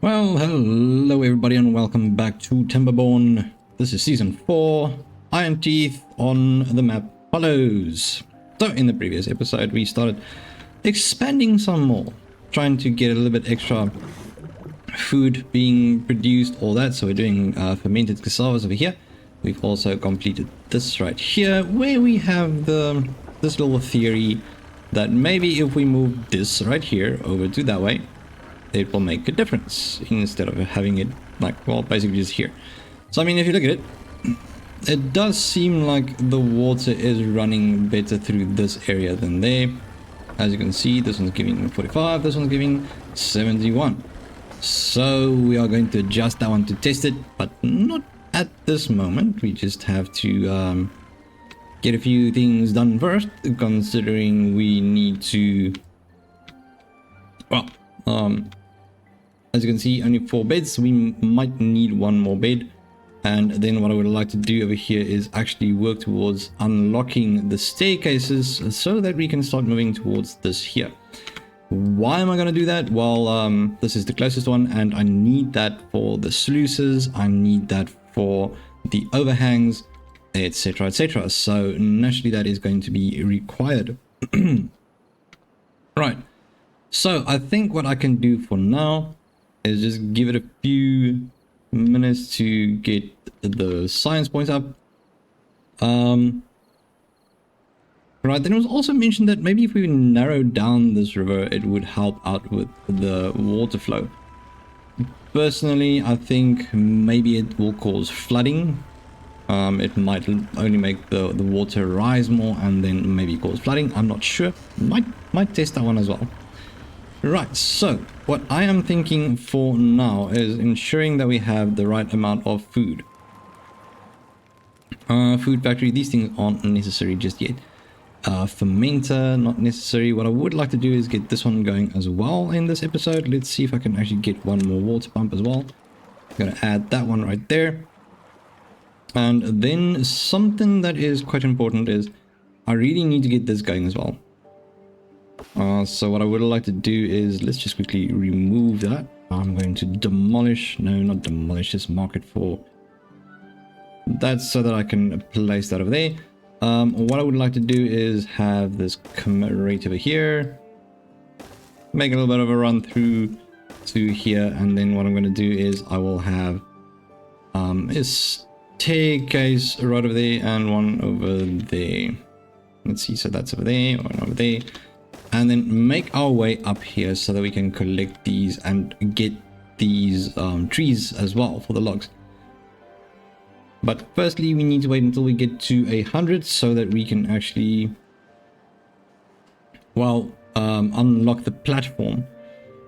Well, hello everybody and welcome back to Timberborn. This is Season 4, Iron Teeth on the map follows. So in the previous episode we started expanding some more, trying to get a little bit extra food being produced, all that. So we're doing fermented cassavas over here. We've also completed this right here, where we have this little theory that maybe if we move this right here over to that way, it will make a difference instead of having it like, well, basically just here. So I mean, if you look at it, it does seem like the water is running better through this area than there. As you can see, this one's giving 45, this one's giving 71. So we are going to adjust that one to test it, but not at this moment. We just have to get a few things done first, considering we need to, well, as you can see, only 4 beds. We might need 1 more bed. And then what I would like to do over here is actually work towards unlocking the staircases so that we can start moving towards this here. Why am I going to do that? Well, this is the closest one, and I need that for the sluices. I need that for the overhangs, etc, etc. So naturally that is going to be required. Right. So I think what I can do for now is just give it a few minutes to get the science points up. Right, then it was also mentioned that maybe if we narrow down this river, it would help out with the water flow. Personally, I think maybe it will cause flooding. It might only make the water rise more and then maybe cause flooding. I'm not sure. Might test that one as well. Right, so what I am thinking for now is ensuring that we have the right amount of food. Food factory, these things aren't necessary just yet. Fermenter, not necessary. What I would like to do is get this one going as well in this episode. Let's see if I can actually get one more water pump as well. I'm going to add that one right there. And then something that is quite important is I really need to get this going as well. So what I would like to do is, let's just quickly remove that. I'm going to demolish, no, not demolish, just mark it for that so that I can place that over there. What I would like to do is have this come right over here, make a little bit of a run through to here, and then what I'm going to do is I will have a staircase right over there and one over there. Let's see, so that's over there, one over there. And then make our way up here so that we can collect these and get these trees as well for the logs. But firstly, we need to wait until we get to 100 so that we can actually, well, unlock the platform.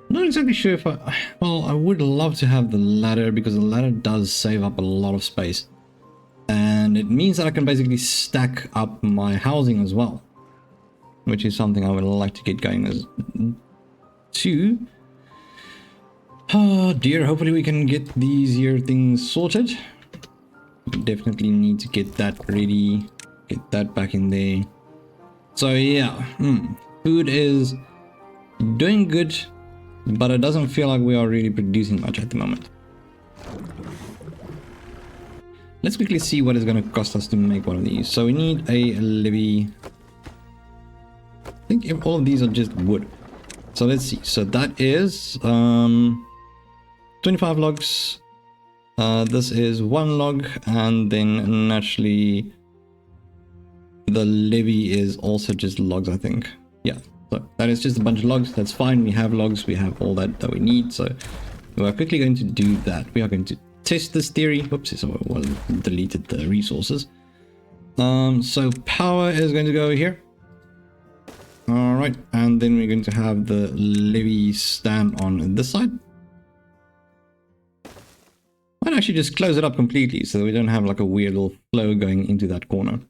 Not exactly sure if I would love to have the ladder, because the ladder does save up a lot of space. And it means that I can basically stack up my housing as well, which is something I would like to get going as too. Oh dear, hopefully we can get these here things sorted. We definitely need to get that ready, get that back in there. So yeah, food is doing good, but it doesn't feel like we are really producing much at the moment. Let's quickly see what it's going to cost us to make one of these. So we need a levy. I think if all of these are just wood. So let's see. So that is 25 logs. This is 1 log, and then naturally the levy is also just logs, I think. Yeah, so that is just a bunch of logs. That's fine. We have logs. We have all that we need. So we are quickly going to do that. We are going to test this theory. Oops, so I deleted the resources. So power is going to go here. Alright, and then we're going to have the levy stand on this side. I'd actually just close it up completely so that we don't have like a weird little flow going into that corner.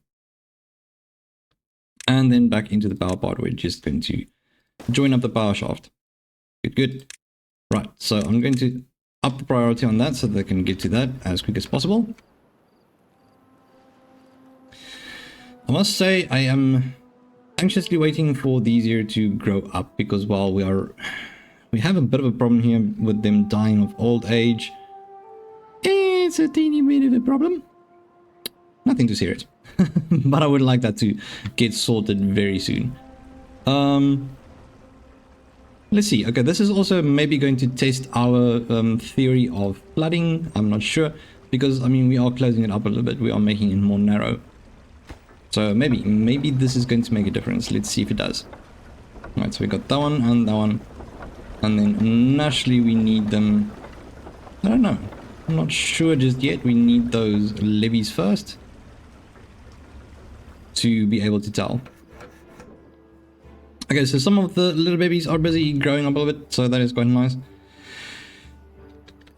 And then back into the power part, we're just going to join up the power shaft. Good. Right, so I'm going to up the priority on that so that I can get to that as quick as possible. I must say I am anxiously waiting for these here to grow up, because while we We have a bit of a problem here with them dying of old age. It's a teeny bit of a problem. Nothing too serious. But I would like that to get sorted very soon. Let's see. Okay, this is also maybe going to test our theory of flooding. I'm not sure. Because, I mean, we are closing it up a little bit. We are making it more narrow. So maybe this is going to make a difference. Let's see if it does. Alright, so we got that one and that one. And then naturally we need them. I don't know. I'm not sure just yet. We need those levees first to be able to tell. Okay, so some of the little babies are busy growing up a little bit, so that is quite nice.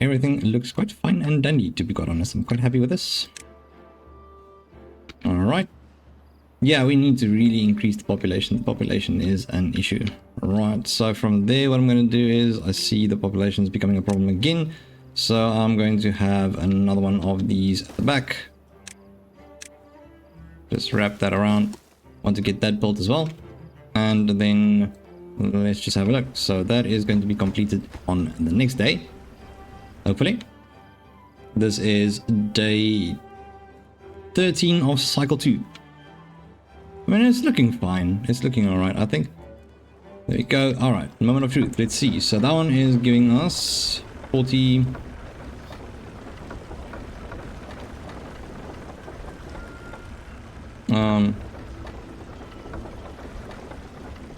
Everything looks quite fine and dandy, to be quite honest. I'm quite happy with this. Alright. Yeah, we need to really increase the population. The population is an issue. Right, so from there, what I'm going to do is, I see the population is becoming a problem again. So I'm going to have another one of these at the back. Just wrap that around. Want to get that built as well. And then let's just have a look. So that is going to be completed on the next day. Hopefully. This is day 13 of cycle 2. I mean, it's looking fine. It's looking alright, I think. There we go. Alright, moment of truth. Let's see. So that one is giving us 40...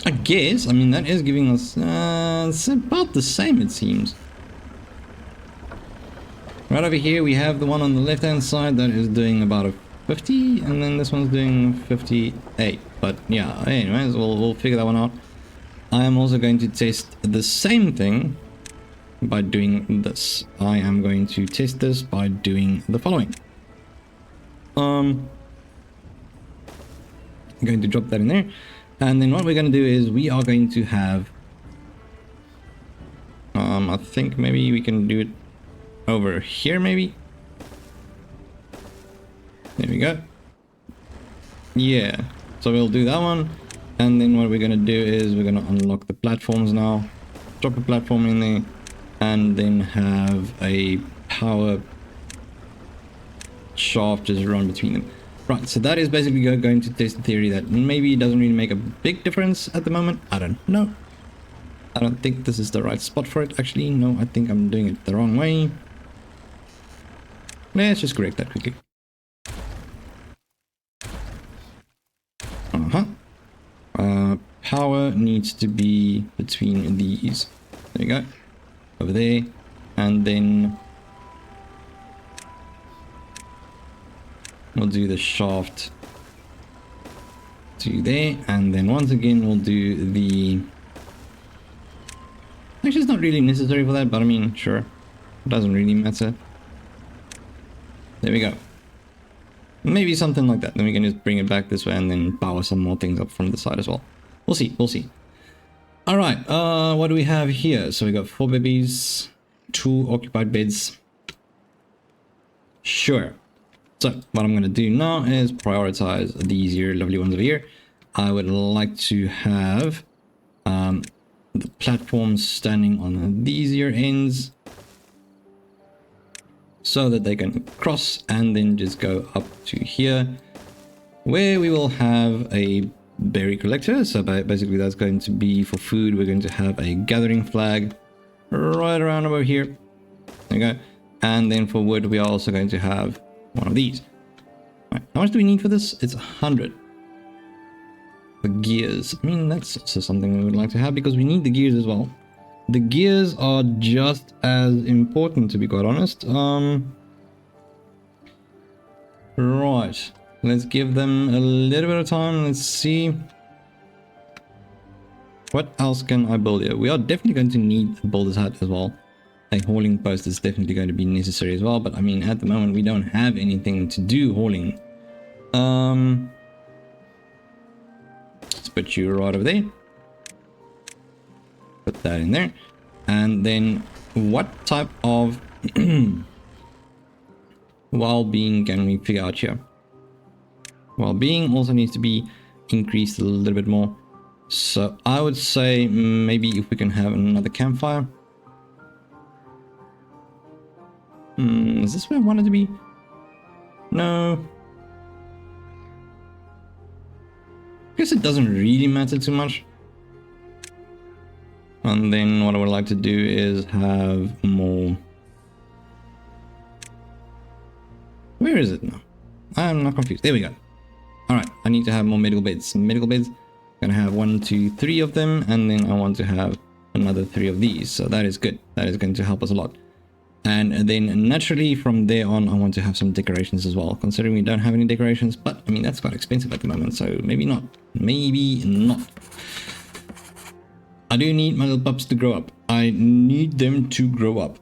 I guess, I mean, that is giving us, it's about the same, it seems. Right over here, we have the one on the left-hand side that is doing about a 50, and then this one's doing 58. But yeah, anyways, we'll figure that one out. I am also going to test the same thing by doing this. I am going to test this by doing the following. I'm going to drop that in there. And then what we're going to do is we are going to have... I think maybe we can do it over here, maybe. There we go. Yeah. So we'll do that one. And then what we're going to do is we're going to unlock the platforms now. Drop a platform in there. And then have a power shaft just run between them. Right, so that is basically going to test the theory that maybe it doesn't really make a big difference at the moment. I don't know. I don't think this is the right spot for it, actually. No, I think I'm doing it the wrong way. Let's just correct that quickly. Power needs to be between these. There you go. Over there. And then... we'll do the shaft to there, and then once again we'll do the... actually, it's not really necessary for that, but I mean, sure, it doesn't really matter. There we go. Maybe something like that. Then we can just bring it back this way and then power some more things up from the side as well. We'll see, we'll see. All right, what do we have here? So we got 4 babies, 2 occupied beds. Sure. So what I'm going to do now is prioritize these here lovely ones over here. I would like to have the platforms standing on these here ends so that they can cross and then just go up to here where we will have a berry collector. So basically that's going to be for food. We're going to have a gathering flag right around over here. There you go. And then for wood we are also going to have one of these. Right, how much do we need for this? It's 100. The gears. I mean, that's also something we would like to have because we need the gears as well. The gears are just as important, to be quite honest. Right. Let's give them a little bit of time. Let's see. What else can I build here? We are definitely going to need a builder's hut as well. A hauling post is definitely going to be necessary as well, but I mean, at the moment we don't have anything to do hauling. Let's put you right over there. Put that in there. And then what type of well-being can we figure out here? Well-being also needs to be increased a little bit more. So I would say maybe if we can have another campfire. Is this where I wanted to be? No. I guess it doesn't really matter too much. And then what I would like to do is have more... Where is it now? I'm not confused. There we go. Alright, I need to have more medical beds. Medical beds, I'm gonna have 1, 2, 3 of them, and then I want to have another 3 of these. So that is good. That is going to help us a lot. And then naturally from there on, I want to have some decorations as well, considering we don't have any decorations. But I mean, that's quite expensive at the moment, so maybe not. Maybe not. I do need my little pups to grow up. I need them to grow up.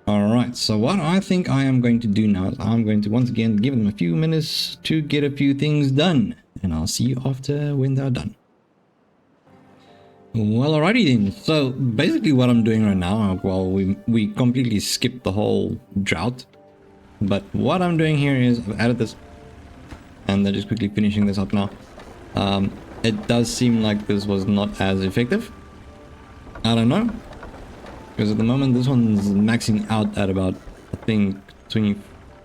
Alright, so what I think I am going to do now is I'm going to once again give them a few minutes to get a few things done. And I'll see you after when they're done. Well, alrighty then. So basically what I'm doing right now, well, we completely skipped the whole drought. But what I'm doing here is I've added this. And they're just quickly finishing this up now. It does seem like this was not as effective. I don't know. Because at the moment this one's maxing out at about, I think,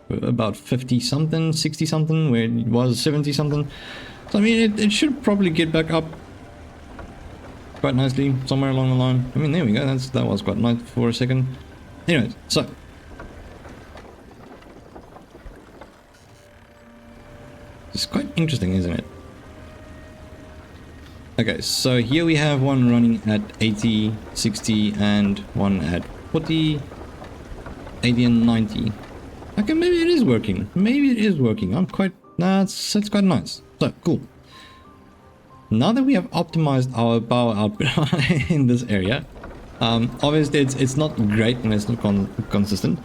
about 50 something, 60 something, where it was 70 something. So I mean, it should probably get back up quite nicely somewhere along the line. I mean, there we go. That was quite nice for a second. Anyways, so it's quite interesting, isn't it? Okay, so here we have one running at 80, 60, and one at 40, 80, and 90. Okay, maybe it is working. Maybe it is working. That's quite nice. So, cool. Now that we have optimized our power output in this area, obviously it's not great and it's not consistent.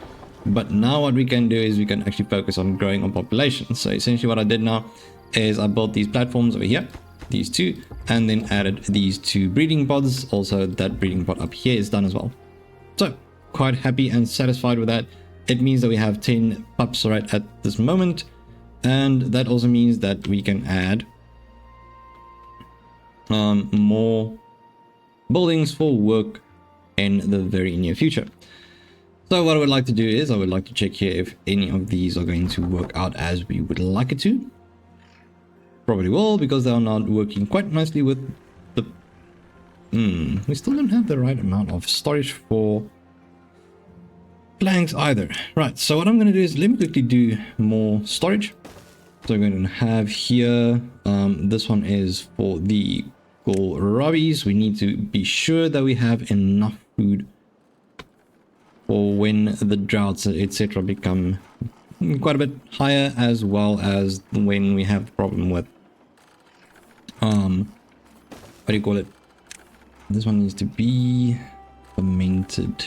But now what we can do is we can actually focus on growing our population. So essentially what I did now is I built these platforms over here. These two, and then added these 2 breeding pods. Also that breeding pod up here is done as well. So quite happy and satisfied with that. It means that we have 10 pups right at this moment, and that also means that we can add more buildings for work in the very near future. So what I would like to do is I would like to check here if any of these are going to work out as we would like it to. Probably will, because they are not working quite nicely with the... we still don't have the right amount of storage for planks either. Right, so what I'm going to do is let me quickly do more storage. So I'm going to have here, this one is for the kohlrabis. We need to be sure that we have enough food for when the droughts, etc. become quite a bit higher, as well as when we have the problem with what do you call it? This one needs to be fermented.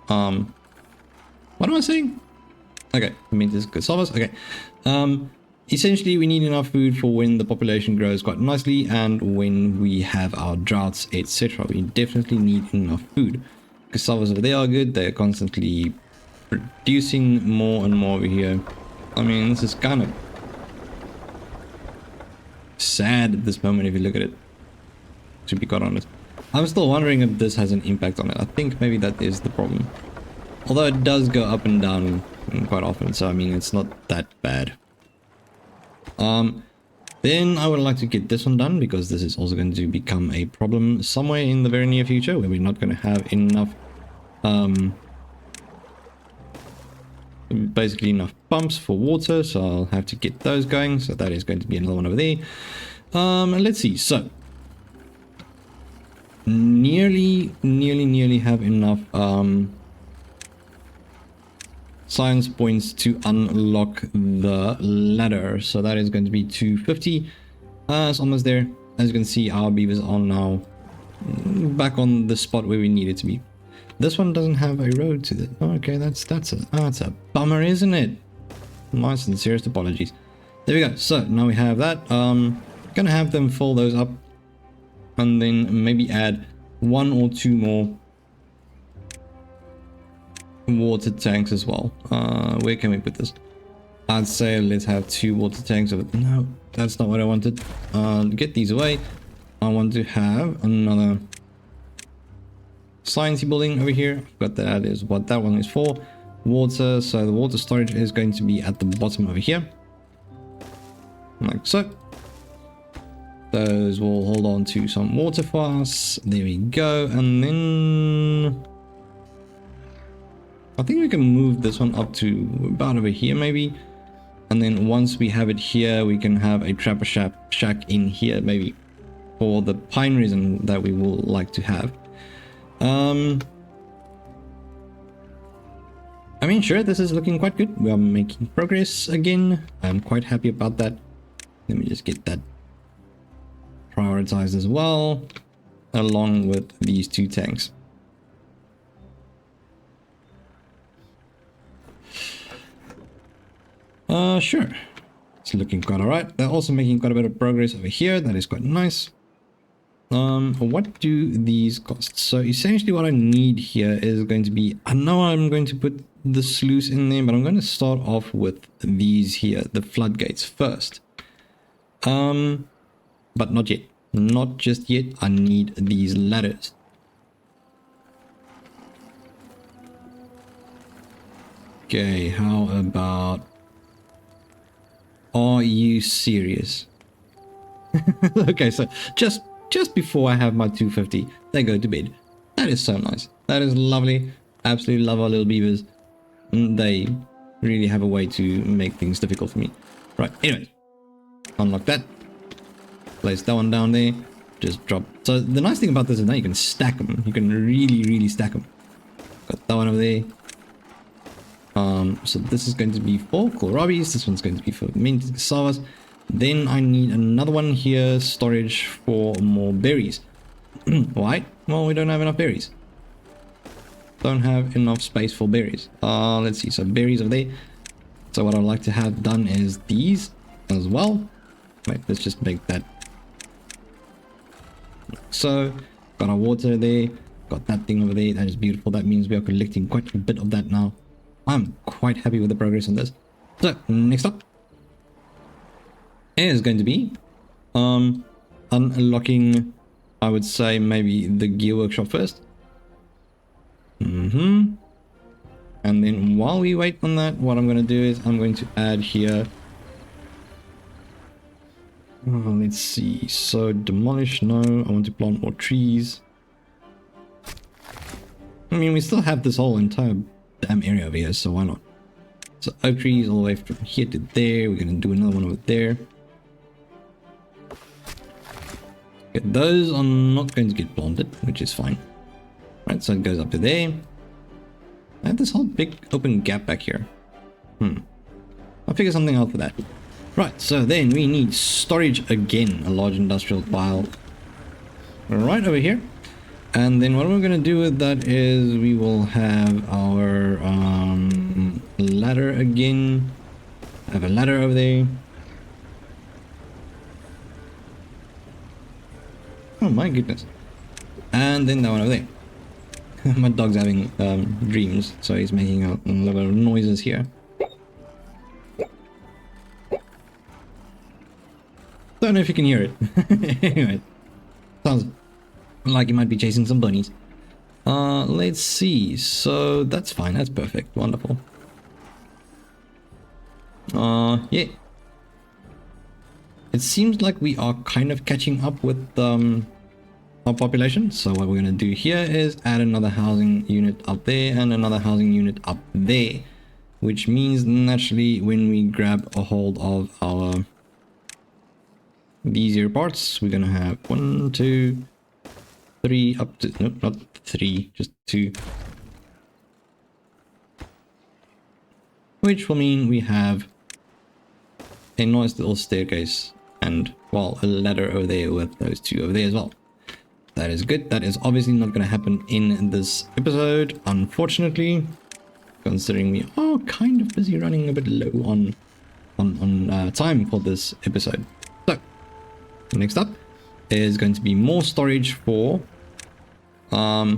What am I saying? Okay, fermented cassavas. Okay. Essentially we need enough food for when the population grows quite nicely, and when we have our droughts, etc. We definitely need enough food. Cassavas over there are good. They're constantly producing more and more over here. I mean, this is kind of sad at this moment if you look at it, to be quite honest. I'm still wondering if this has an impact on it. I think maybe that is the problem. Although it does go up and down quite often, so I mean, it's not that bad. Then I would like to get this one done, because this is also going to become a problem somewhere in the very near future, where we're not going to have enough basically enough pumps for water, so I'll have to get those going. So that is going to be another one over there. Let's see, so nearly have enough science points to unlock the ladder. So that is going to be 250. It's almost there. As you can see, our beavers are now back on the spot where we need it to be. This one doesn't have a road to it. Okay, that's a bummer, isn't it? My sincerest apologies. There we go. So now we have that. Gonna have them fill those up, and then maybe add 1 or 2 more water tanks as well. Where can we put this? I'd say let's have 2 water tanks over. No, that's not what I wanted. Get these away. I want to have another sciencey building over here. But that is what that one is for. Water. So the water storage is going to be at the bottom over here. Like so. Those will hold on to some water for us. There we go. And then I think we can move this one up to about over here maybe. And then once we have it here, we can have a trapper shack in here maybe for the pine resin that we will like to have. I mean, sure, this is looking quite good. We are making progress again. I'm quite happy about that. Let me just get that prioritized as well, along with these two tanks. Sure. It's looking quite alright. They're also making quite a bit of progress over here. That is quite nice. What do these cost? So essentially what I need here is going to be, I know I'm going to put the sluice in there, but I'm going to start off with these here, the floodgates first. But not yet. Not just yet. I need these ladders. Okay, how about... Are you serious? Okay, so just before I have my 250, they go to bed. That is so nice. That is lovely. Absolutely love our little beavers. They really have a way to make things difficult for me. Right, anyways. Unlock that. Place that one down there. Just drop. So the nice thing about this is now you can stack them. You can really stack them. Got that one over there. So this is going to be for kohlrabis. This one's going to be for mint cassavas. Then I need another one here, storage for more berries. Why? Well, we don't have enough berries. Don't have enough space for berries. Let's see. So berries over there. So what I'd like to have done is these as well. Wait, let's just make that. So got our water there. Got that thing over there. That is beautiful. That means we are collecting quite a bit of that now. I'm quite happy with the progress on this. So next up is going to be unlocking, I would say maybe the gear workshop first. And then while we wait on that, what I'm going to do is I'm going to add here, let's see, so demolish, no, I want to plant more trees. I mean, we still have this whole entire damn area over here, so why not? So oak trees all the way from here to there. We're going to do another one over there. Okay, those are not going to get planted, which is fine. Right, so it goes up to there. I have this whole big open gap back here. I'll figure something out for that. Right, so then we need storage again, a large industrial pile right over here. And then what we're going to do with that is we will have our ladder again. I have a ladder over there. Oh my goodness. And then that one over there. My dog's having dreams, so he's making a lot of noises here. Don't know if you can hear it. Anyway, sounds like you might be chasing some bunnies. Let's see. So that's fine. That's perfect. Wonderful. Yeah. It seems like we are kind of catching up with our population. So what we're going to do here is add another housing unit up there and another housing unit up there, which means naturally when we grab a hold of our these here parts, we're going to have 1, 2, 3 up to, no, not 3, just 2, which will mean we have a nice little staircase and, well, a ladder over there with those two over there as well. That is good. That is obviously not going to happen in this episode, unfortunately, considering we are kind of busy running a bit low on time for this episode. So next up is going to be more storage for I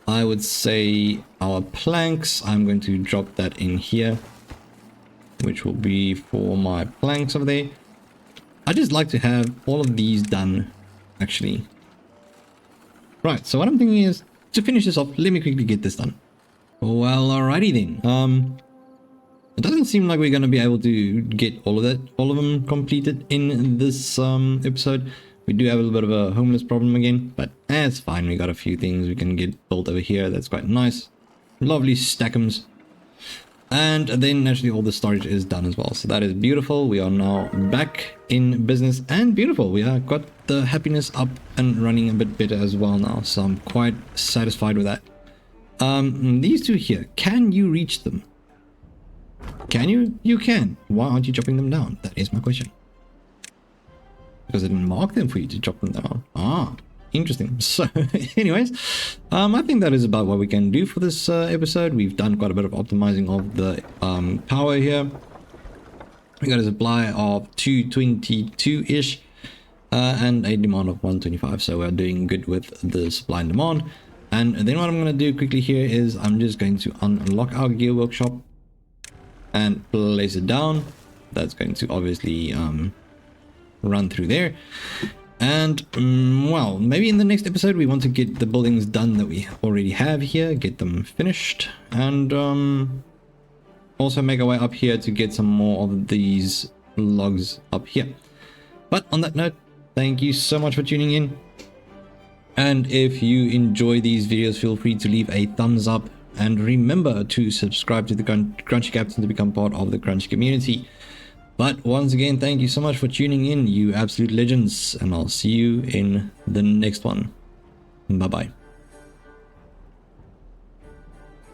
would say our planks. I'm going to drop that in here. which will be for my planks over there. I just like to have all of these done, actually. Right, so what I'm thinking is, to finish this off, let me quickly get this done. Well, alrighty then. It doesn't seem like we're going to be able to get all of them completed in this episode. We do have a little bit of a homeless problem again, but that's fine. We got a few things we can get built over here. That's quite nice. Lovely stackums. And then naturally all the storage is done as well. So that is beautiful. We are now back in business and beautiful. We have got the happiness up and running a bit better as well now. So I'm quite satisfied with that. These two here, can you reach them? Can you? You can. Why aren't you chopping them down? That is my question. Because I didn't mark them for you to chop them down. Ah, interesting. So anyways, I think that is about what we can do for this episode. We've done quite a bit of optimizing of the power here. We got a supply of 222-ish and a demand of 125. So we're doing good with the supply and demand. And then what I'm going to do quickly here is I'm just going to unlock our gear workshop and place it down. That's going to obviously run through there. And well, maybe in the next episode we want to get the buildings done that we already have here, get them finished, and also make our way up here to get some more of these logs up here. But on that note, thank you so much for tuning in, and if you enjoy these videos, feel free to leave a thumbs up. And remember to subscribe to the Crunchy Captain to become part of the Crunchy community. But once again, thank you so much for tuning in, you absolute legends. And I'll see you in the next one. Bye-bye.